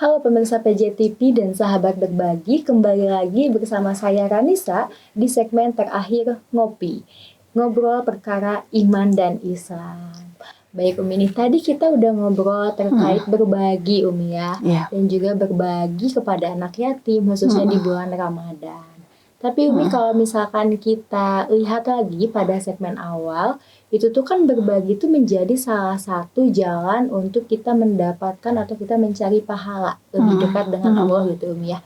Halo pemirsa PJTV dan sahabat berbagi, kembali lagi bersama saya Ranisa di segmen terakhir Ngopi. Ngobrol perkara iman dan Islam. Baik Umi, nih tadi kita udah ngobrol terkait berbagi Umi ya, dan juga berbagi kepada anak yatim khususnya di bulan Ramadan. Tapi Umi kalau misalkan kita lihat lagi pada segmen awal, itu tuh kan berbagi itu menjadi salah satu jalan untuk kita mendapatkan atau kita mencari pahala lebih dekat dengan Allah gitu Umi ya.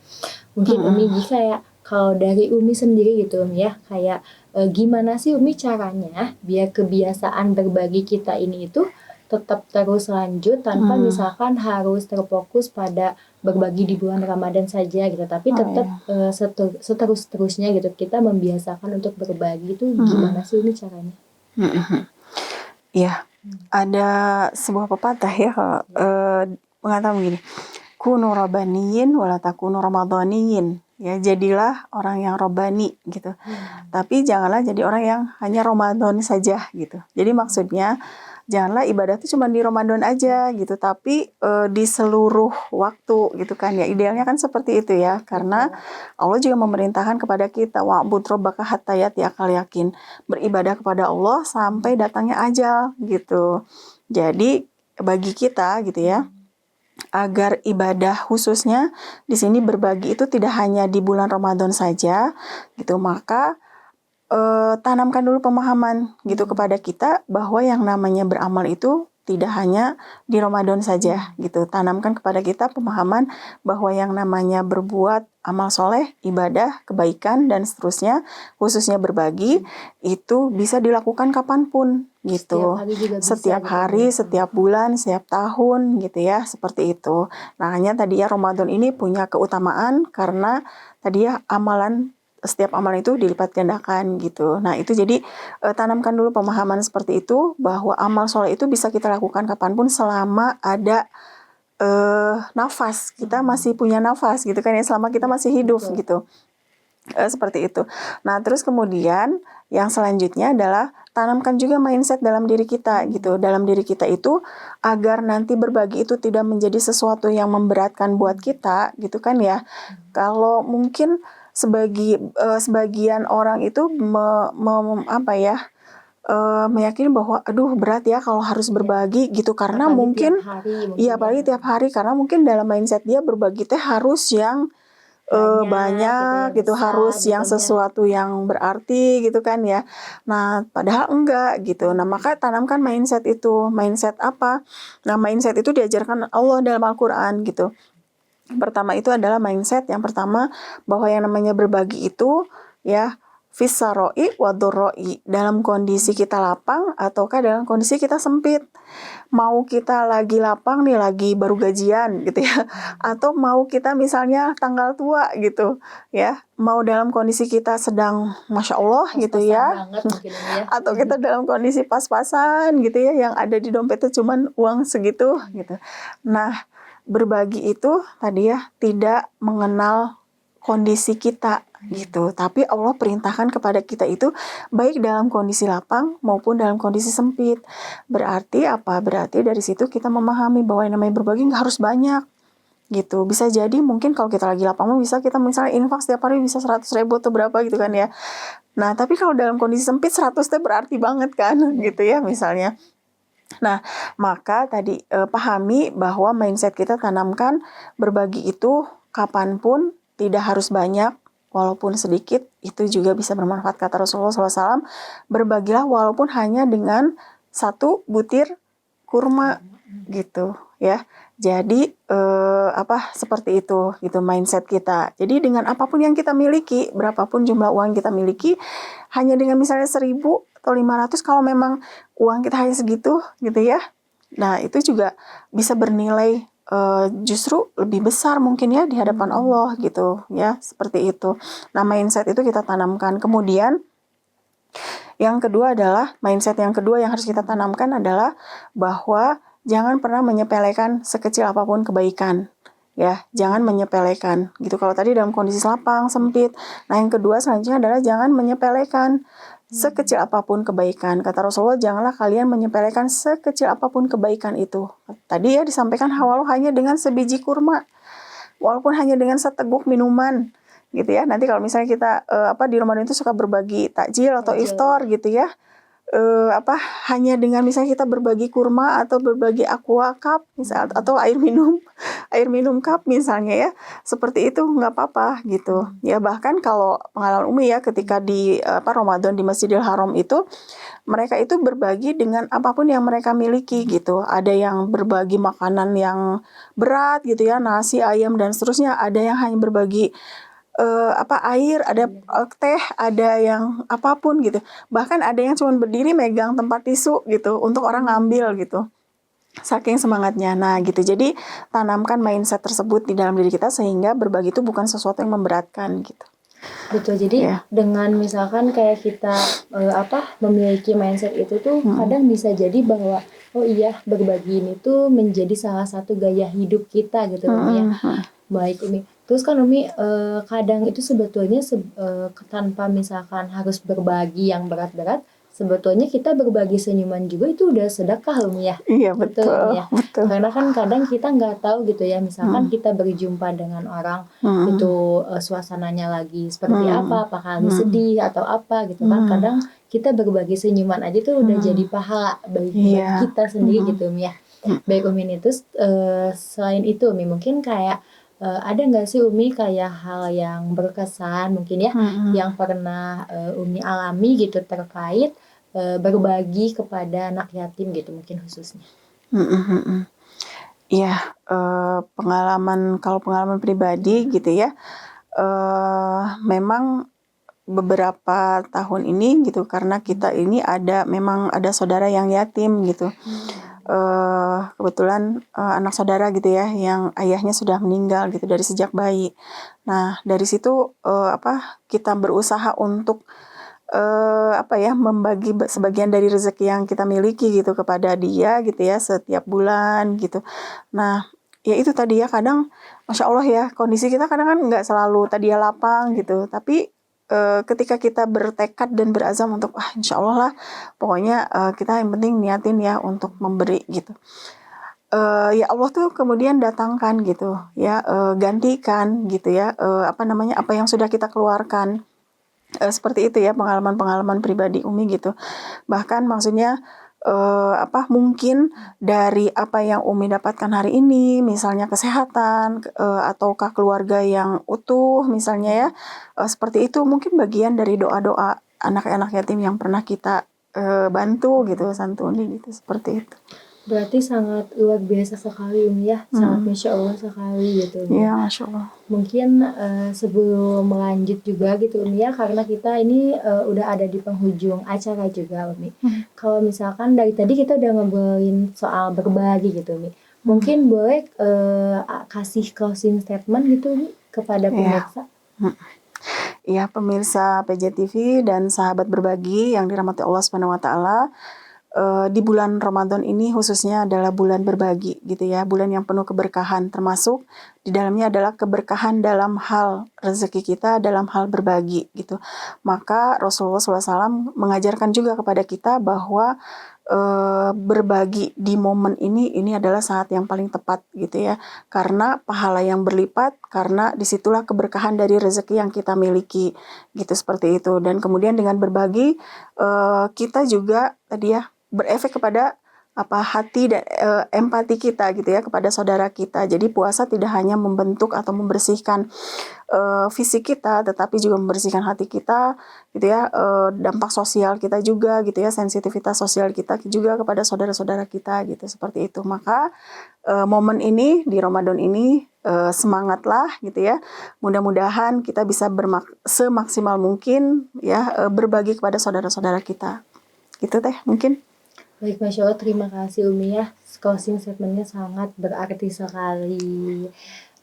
Mungkin Umi bisa ya, kalau dari Umi sendiri gitu Umi ya, kayak gimana sih Umi caranya biar kebiasaan berbagi kita ini itu tetap terus lanjut tanpa misalkan harus terfokus pada berbagi di bulan Ramadan saja gitu, tapi tetap seterus-terusnya gitu kita membiasakan untuk berbagi itu gimana sih Umi caranya? Ya, ada sebuah pepatah ya mengatakan begini, kunu rabbaniyin wala takunu ramadhaniyin. Ya, jadilah orang yang robbani gitu. Tapi janganlah jadi orang yang hanya Ramadan saja gitu. Jadi maksudnya janganlah ibadah itu cuma di Ramadan aja gitu, tapi di seluruh waktu gitu kan ya. Idealnya kan seperti itu ya, karena Allah juga memerintahkan kepada kita wa'bud rabbaka hatta ya'tiyakal yakin. Beribadah kepada Allah sampai datangnya ajal gitu. Jadi bagi kita gitu ya, agar ibadah khususnya di sini berbagi itu tidak hanya di bulan Ramadan saja gitu, maka tanamkan dulu pemahaman gitu kepada kita bahwa yang namanya beramal itu tidak hanya di Ramadan saja gitu. Tanamkan kepada kita pemahaman bahwa yang namanya berbuat amal soleh, ibadah, kebaikan dan seterusnya, khususnya berbagi, itu bisa dilakukan kapanpun gitu. Setiap hari, setiap bulan, setiap tahun gitu ya, seperti itu. Nah, hanya tadi ya Ramadan ini punya keutamaan karena tadi ya setiap amalan itu dilipat gandakan gitu. Nah itu jadi tanamkan dulu pemahaman seperti itu, bahwa amal soleh itu bisa kita lakukan kapanpun selama ada nafas. Kita masih punya nafas gitu kan ya, selama kita masih hidup gitu. Seperti itu. Nah terus kemudian yang selanjutnya adalah tanamkan juga mindset dalam diri kita gitu. Dalam diri kita itu agar nanti berbagi itu tidak menjadi sesuatu yang memberatkan buat kita gitu kan ya. Kalau mungkin sebagian orang itu meyakini bahwa aduh berat ya kalau harus berbagi gitu, karena Apalagi mungkin apalagi tiap hari karena mungkin dalam mindset dia berbagi teh harus yang banyak gitu, harus yang sesuatu yang berarti gitu kan ya. Nah padahal enggak gitu. Nah maka tanamkan mindset itu. Mindset apa? Nah mindset itu diajarkan Allah dalam Al-Quran gitu. Pertama itu adalah mindset yang pertama, bahwa yang namanya berbagi itu ya fisaroi wadoroi, dalam kondisi kita lapang ataukah dalam kondisi kita sempit. Mau kita lagi lapang nih, lagi baru gajian gitu ya, atau mau kita misalnya tanggal tua gitu ya, mau dalam kondisi kita sedang Masya Allah gitu ya, atau kita dalam kondisi pas-pasan gitu ya, yang ada di dompetnya cuman uang segitu gitu. Nah berbagi itu tadi ya tidak mengenal kondisi kita gitu, tapi Allah perintahkan kepada kita itu baik dalam kondisi lapang maupun dalam kondisi sempit. Berarti apa? Berarti dari situ kita memahami bahwa yang namanya berbagi nggak harus banyak gitu. Bisa jadi mungkin kalau kita lagi lapang bisa kita misalnya infak setiap hari bisa 100.000 atau berapa gitu kan ya. Nah tapi kalau dalam kondisi sempit 100 itu berarti banget kan gitu ya misalnya. Nah, maka tadi pahami bahwa mindset kita tanamkan berbagi itu kapanpun, tidak harus banyak, walaupun sedikit, itu juga bisa bermanfaat. Kata Rasulullah SAW, berbagilah walaupun hanya dengan 1 butir kurma gitu ya. Jadi seperti itu gitu mindset kita. Jadi dengan apapun yang kita miliki, berapapun jumlah uang kita miliki, hanya dengan misalnya 1.000 atau 500, kalau memang uang kita hanya segitu gitu ya. Nah itu juga bisa bernilai justru lebih besar mungkin ya di hadapan Allah gitu ya, seperti itu. Nah mindset itu kita tanamkan. Kemudian yang kedua adalah, mindset yang kedua yang harus kita tanamkan adalah bahwa jangan pernah menyepelekan sekecil apapun kebaikan. Ya, jangan menyepelekan gitu. Kalau tadi dalam kondisi lapang, sempit. Nah, yang kedua selanjutnya adalah jangan menyepelekan sekecil apapun kebaikan. Kata Rasulullah, janganlah kalian menyepelekan sekecil apapun kebaikan itu. Tadi ya disampaikan walau hanya dengan sebiji kurma. walaupun hanya dengan seteguk minuman gitu ya. Nanti kalau misalnya kita di Ramadan itu suka berbagi takjil atau iftar gitu ya. Hanya dengan misalnya kita berbagi kurma atau berbagi aqua cup misal atau air minum cup misalnya ya, seperti itu nggak apa-apa gitu ya. Bahkan kalau pengalaman Umi ya, ketika di Ramadan di Masjidil Haram itu, mereka itu berbagi dengan apapun yang mereka miliki gitu. Ada yang berbagi makanan yang berat gitu ya, nasi, ayam dan seterusnya. Ada yang hanya berbagi air, ada teh, ada yang apapun gitu. Bahkan ada yang cuma berdiri megang tempat tisu gitu untuk orang ngambil gitu. Saking semangatnya. Nah gitu. Jadi tanamkan mindset tersebut di dalam diri kita sehingga berbagi itu bukan sesuatu yang memberatkan gitu. Betul. Jadi dengan misalkan kayak kita memiliki mindset itu tuh kadang bisa jadi bahwa oh iya, berbagi ini tuh menjadi salah satu gaya hidup kita gitu Umi ya. Baik Umi. Terus kan Umi kadang itu sebetulnya tanpa misalkan harus berbagi yang berat-berat, sebetulnya kita berbagi senyuman juga itu udah sedekah Umi ya. Iya betul. Umi ya. Betul. Karena kan kadang kita nggak tahu gitu ya, misalkan kita berjumpa dengan orang itu suasananya lagi seperti apa, apakah lagi sedih atau apa gitu kan. Kadang kita berbagi senyuman aja tuh udah jadi pahala bagi kita sendiri gitu Umi ya. Baik Umi itu selain itu Umi mungkin kayak ada nggak sih Umi kayak hal yang berkesan mungkin ya yang pernah Umi alami gitu terkait berbagi kepada anak yatim gitu mungkin khususnya? Iya, kalau pengalaman pribadi gitu ya, memang beberapa tahun ini gitu, karena kita ini memang ada saudara yang yatim gitu. Kebetulan anak saudara gitu ya yang ayahnya sudah meninggal gitu dari sejak bayi. Nah dari situ kita berusaha untuk membagi sebagian dari rezeki yang kita miliki gitu kepada dia gitu ya setiap bulan gitu. Nah ya itu tadi ya, kadang Masya Allah ya kondisi kita kadang kan nggak selalu tadi ya lapang gitu, tapi ketika kita bertekad dan berazam untuk insya Allah lah pokoknya kita yang penting niatin ya untuk memberi gitu, ya Allah tuh kemudian datangkan gitu ya, gantikan gitu ya apa yang sudah kita keluarkan. Seperti itu ya pengalaman-pengalaman pribadi Umi gitu. Bahkan maksudnya mungkin dari apa yang Umi dapatkan hari ini, misalnya kesehatan ataukah keluarga yang utuh misalnya ya, seperti itu mungkin bagian dari doa-doa anak-anak yatim yang pernah kita bantu gitu, santuni gitu, seperti itu. Berarti sangat luar biasa sekali Umi ya, sangat Masya Allah sekali gitu Umi. Iya Masya Allah. Mungkin sebelum melanjut juga gitu Umi ya, karena kita ini udah ada di penghujung acara juga Umi. Kalau misalkan dari tadi kita udah ngobrolin soal berbagi gitu Umi, mungkin boleh kasih closing statement gitu Umi kepada pemirsa. Iya pemirsa PJTV dan sahabat berbagi yang dirahmati Allah Subhanahu Wa Taala. Di bulan Ramadan ini khususnya adalah bulan berbagi gitu ya, bulan yang penuh keberkahan, termasuk di dalamnya adalah keberkahan dalam hal rezeki kita, dalam hal berbagi gitu. Maka Rasulullah SAW mengajarkan juga kepada kita bahwa berbagi di momen ini adalah saat yang paling tepat gitu ya, karena pahala yang berlipat, karena disitulah keberkahan dari rezeki yang kita miliki gitu, seperti itu. Dan kemudian dengan berbagi kita juga tadi ya berefek kepada hati dan empati kita gitu ya kepada saudara kita. Jadi puasa tidak hanya membentuk atau membersihkan fisik kita, tetapi juga membersihkan hati kita gitu ya, dampak sosial kita juga gitu ya, sensitivitas sosial kita juga kepada saudara-saudara kita gitu, seperti itu. Maka momen ini di Ramadan ini semangatlah gitu ya. Mudah-mudahan kita bisa semaksimal mungkin ya berbagi kepada saudara-saudara kita. Gitu teh mungkin. Baik, Masya Allah, terima kasih Umi ya. Closing statementnya sangat berarti sekali.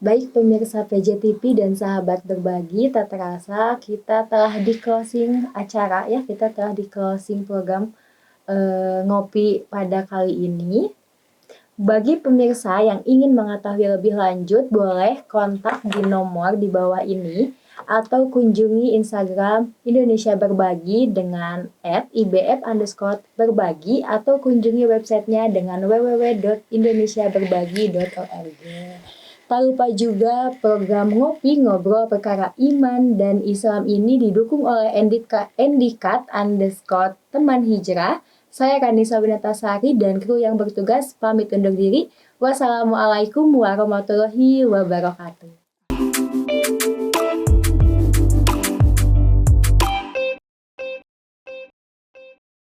Baik pemirsa PJTV dan sahabat berbagi, tak terasa kita telah di closing acara ya. Kita telah di closing program ngopi pada kali ini. Bagi pemirsa yang ingin mengetahui lebih lanjut, boleh kontak di nomor di bawah ini atau kunjungi Instagram Indonesia Berbagi dengan @ibf_berbagi atau kunjungi websitenya dengan www.indonesiaberbagi.org. Tak lupa juga program Ngopi Ngobrol Perkara Iman dan Islam ini didukung oleh Endikat Teman Hijrah. Saya Kanisa Winatasari dan kru yang bertugas pamit undur diri. Wassalamualaikum warahmatullahi wabarakatuh.